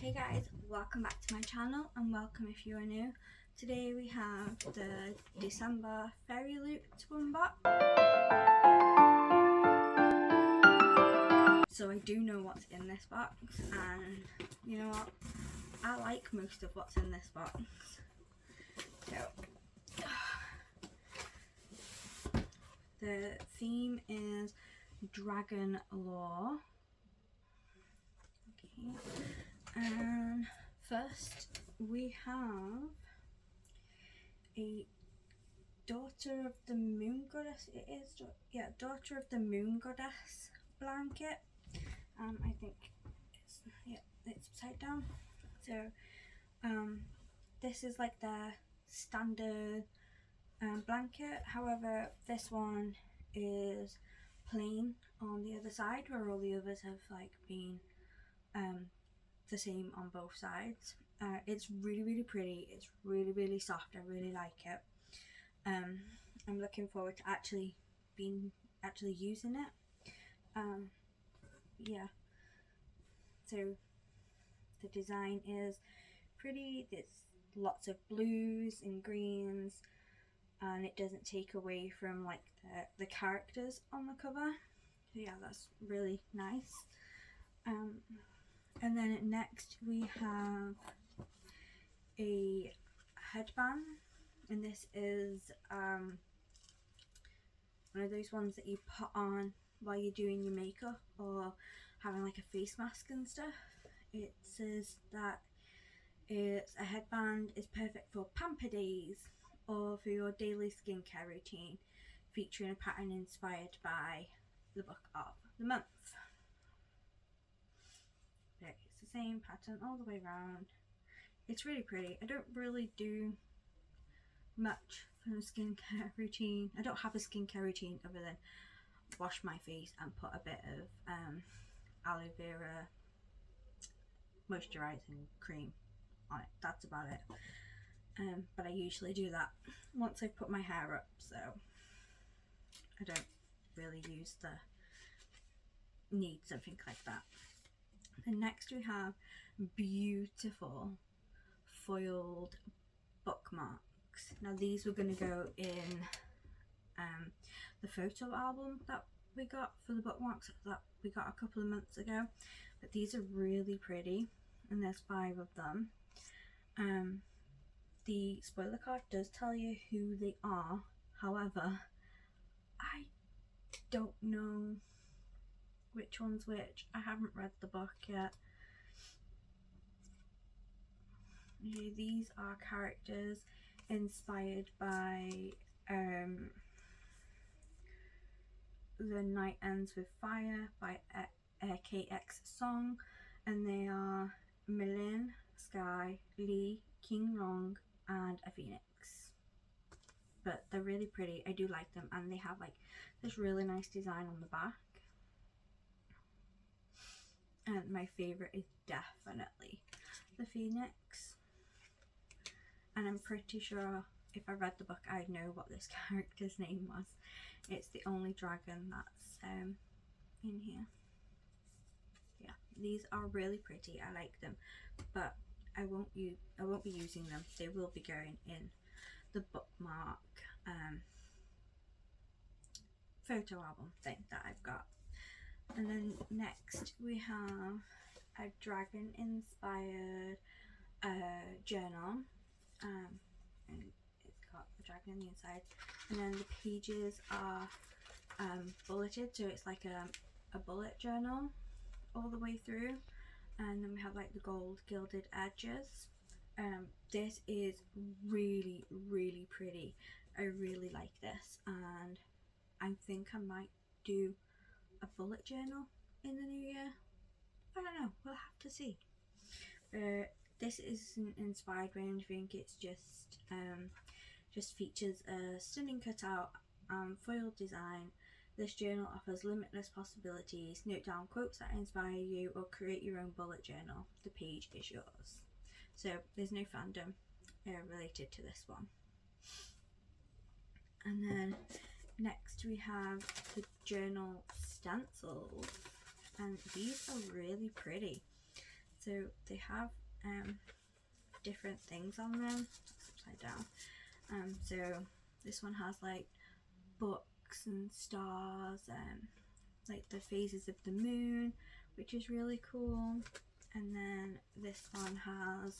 Hey guys, welcome back to my channel and welcome if you are new. Today we have the December FairyLoot to unbox. So I do know what's in this box, and you know what? I like most of what's in this box. So the theme is Dragonlore. Okay. And first we have a Daughter of the Moon Goddess. It is, yeah, Daughter of the Moon Goddess blanket. I think it's upside down. So this is like the standard blanket. However, this one is plain on the other side, where all the others have like been the same on both sides. It's really pretty. It's really soft. I really like it. I'm looking forward to actually using it. Yeah, so the design is pretty. There's lots of blues and greens, and it doesn't take away from like the characters on the cover. So yeah, that's really nice. And then next we have a headband, and this is one of those ones that you put on while you're doing your makeup or having like a face mask and stuff. It says that it's a headband is perfect for pamper days or for your daily skincare routine, featuring a pattern inspired by the book of the month. It's the same pattern all the way around. It's really pretty. I don't really do much for a skincare routine. I don't have a skincare routine other than wash my face and put a bit of aloe vera moisturising cream on it. That's about it. But I usually do that once I've put my hair up, so I don't really need something like that. And next we have beautiful foiled bookmarks. Now these were going to go in the photo album that we got for the bookmarks that we got a couple of months ago, but these are really pretty, and there's 5 of them. The spoiler card does tell you who they are, however I don't know which one's which. I haven't read the book yet. These are characters inspired by The Night Ends with Fire by KX Song, and they are Milin, Sky, Lee, King Long, and a Phoenix. But they're really pretty. I do like them, and they have like this really nice design on the back. And my favourite is definitely the Phoenix. And I'm pretty sure if I read the book I'd know what this character's name was. It's the only dragon that's in here. Yeah, these are really pretty. I like them, but I won't be using them. They will be going in the bookmark photo album thing that I've got. And then next we have a dragon inspired journal, and it's got a dragon on the inside, and then the pages are bulleted, so it's like a bullet journal all the way through, and then we have like the gold gilded edges. This is really pretty. I really like this, and I think I might do a bullet journal in the new year. I don't know, we'll have to see. This isn't inspired by anything. It's just features a stunning cutout and foiled design. This journal offers limitless possibilities. Note down quotes that inspire you or create your own bullet journal. The page is yours. So there's no fandom related to this one. And then next we have the journal stencils, and these are really pretty. So they have different things on them. Upside down. So this one has like books and stars and like the phases of the moon, which is really cool. And then this one has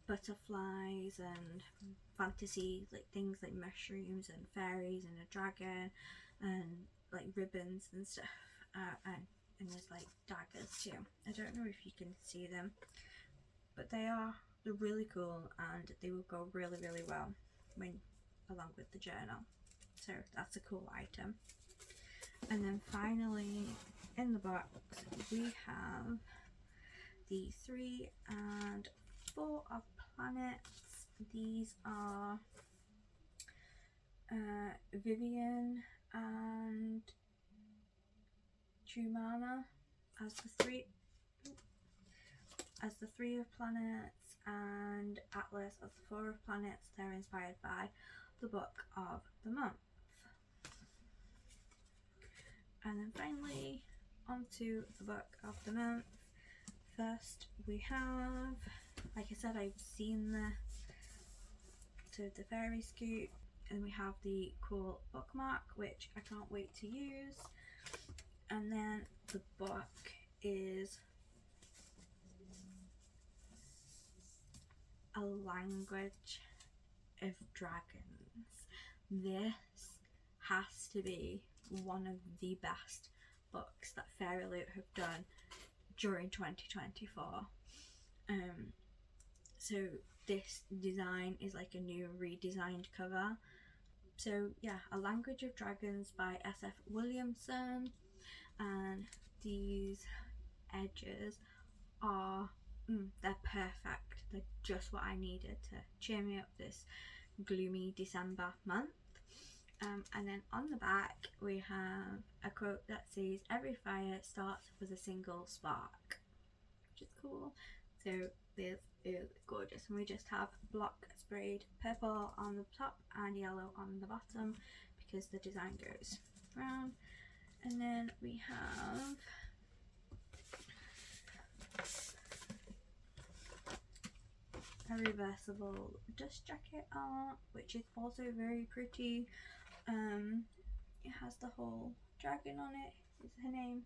butterflies and fantasy, like things like mushrooms and fairies and a dragon and like ribbons and stuff, and there's like daggers too. I don't know if you can see them, but they're really cool and they will go really well when along with the journal. So that's a cool item. And then finally in the box we have the 3 and 4 of planets. These are Vivian and Jumana as the 3 of planets, and Atlas as the 4 of planets. They're inspired by the book of the month. And then finally onto the book of the month. First we have, like I said, I've seen the fairy scoop, and we have the cool bookmark, which I can't wait to use. And then the book is A Language of Dragons. This has to be one of the best books that FairyLoot have done during 2024. So this design is like a new redesigned cover. So yeah, A Language of Dragons by S.F. Williamson, and these edges are they're perfect. They're just what I needed to cheer me up this gloomy December month. And then on the back we have a quote that says, "Every fire starts with a single spark," which is cool. So this is gorgeous, and we just have block sprayed purple on the top and yellow on the bottom because the design goes round. And then we have a reversible dust jacket art, which is also very pretty. It has the whole dragon on it. Is her name?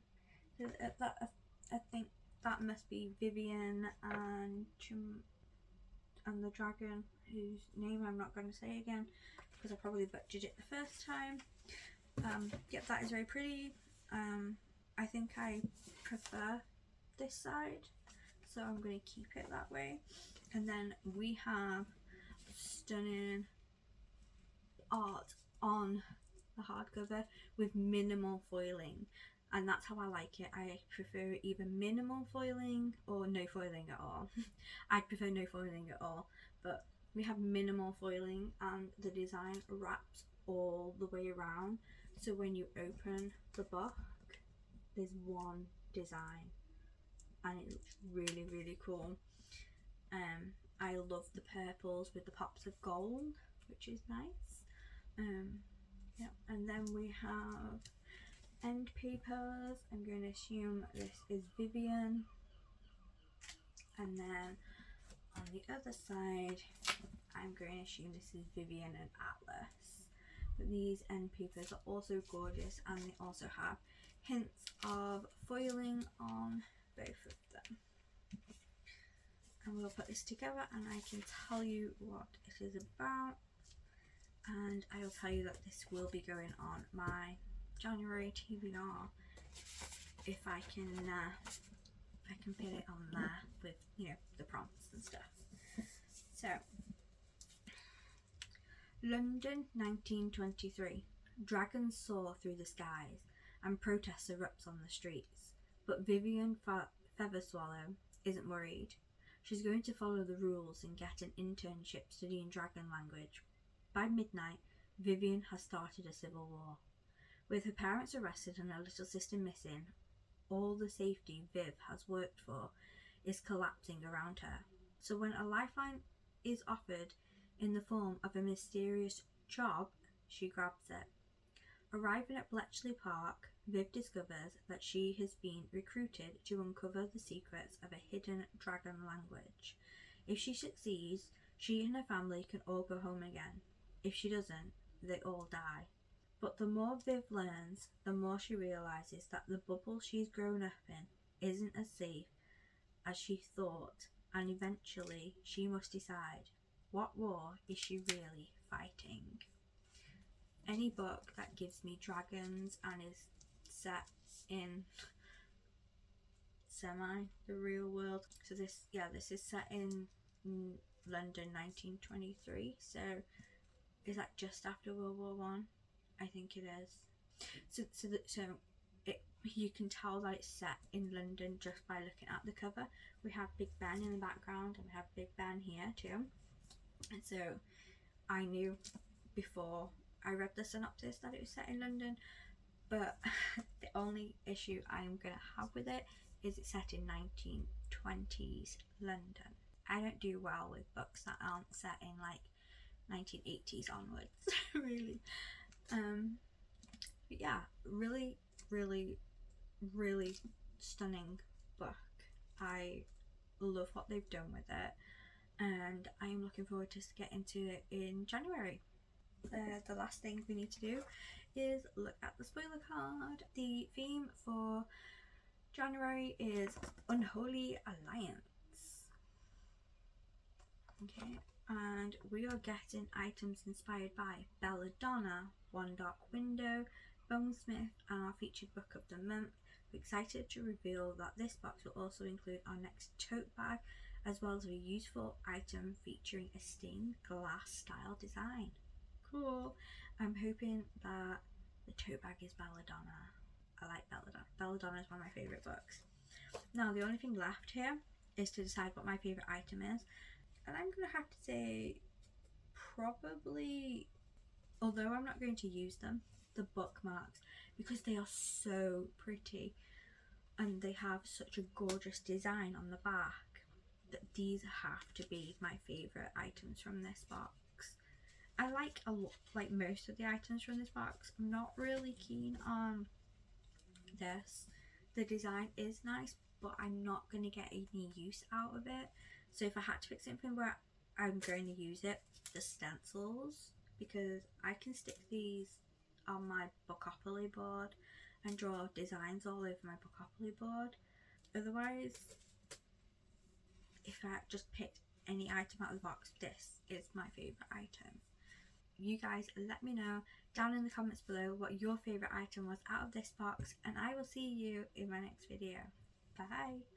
I think that must be Vivian and the dragon, whose name I'm not going to say again because I probably butchered it the first time. Yep, that is very pretty. I think I prefer this side, so I'm going to keep it that way. And then we have stunning art on the hardcover with minimal foiling, and that's how I like it. I prefer either minimal foiling or no foiling at all. I'd prefer no foiling at all, but we have minimal foiling and the design wraps all the way around, so when you open the book there's one design and it looks really cool. I love the purples with the pops of gold, which is nice. Yeah, and then we have end papers. I'm going to assume this is Vivian, and then on the other side I'm going to assume this is Vivian and Atlas. But these end papers are also gorgeous, and they also have hints of foiling on both of them. And we'll put this together and I can tell you what it is about, and I will tell you that this will be going on my January TBR if I can put it on there with, you know, the prompts and stuff. So, London 1923. Dragons soar through the skies and protest erupts on the streets, but Vivian Featherswallow isn't worried. She's going to follow the rules and get an internship studying dragon language. By midnight, Vivian has started a civil war. With her parents arrested and her little sister missing, all the safety Viv has worked for is collapsing around her. So when a lifeline is offered in the form of a mysterious job, she grabs it. Arriving at Bletchley Park, Viv discovers that she has been recruited to uncover the secrets of a hidden dragon language. If she succeeds, she and her family can all go home again. If she doesn't, they all die. But the more Viv learns, the more she realises that the bubble she's grown up in isn't as safe as she thought, and eventually she must decide, what war is she really fighting? Any book that gives me dragons and is set in semi the real world. So this is set in London 1923. So is that just after World War One? I think it is. So you can tell that it's set in London just by looking at the cover. We have Big Ben in the background, and we have Big Ben here too. And so I knew before I read the synopsis that it was set in London, but the only issue I'm gonna have with it is it's set in 1920s London. I don't do well with books that aren't set in like 1980s onwards, really. But yeah, really, really, really stunning book. I love what they've done with it, and I am looking forward to getting to it in January. The last thing we need to do is look at the spoiler card. The theme for January is Unholy Alliance. Okay, and we are getting items inspired by Belladonna, One Dark Window, Bonesmith, and our featured book of the month. We're excited to reveal that this box will also include our next tote bag, as well as a useful item featuring a stained glass style design. Cool. I'm hoping that the tote bag is Belladonna. I like Belladonna. Belladonna is one of my favourite books. Now the only thing left here is to decide what my favourite item is, and I'm going to have to say probably, although I'm not going to use them, the bookmarks, because they are so pretty and they have such a gorgeous design on the back, that these have to be my favourite items from this box. I like most of the items from this box. I'm not really keen on this. The design is nice, but I'm not going to get any use out of it. So if I had to pick something where I'm going to use it, the stencils, because I can stick these on my Bookopoly board and draw designs all over my Bookopoly board. Otherwise, if I just picked any item out of the box, this is my favourite item. You guys let me know down in the comments below what your favourite item was out of this box, and I will see you in my next video. Bye!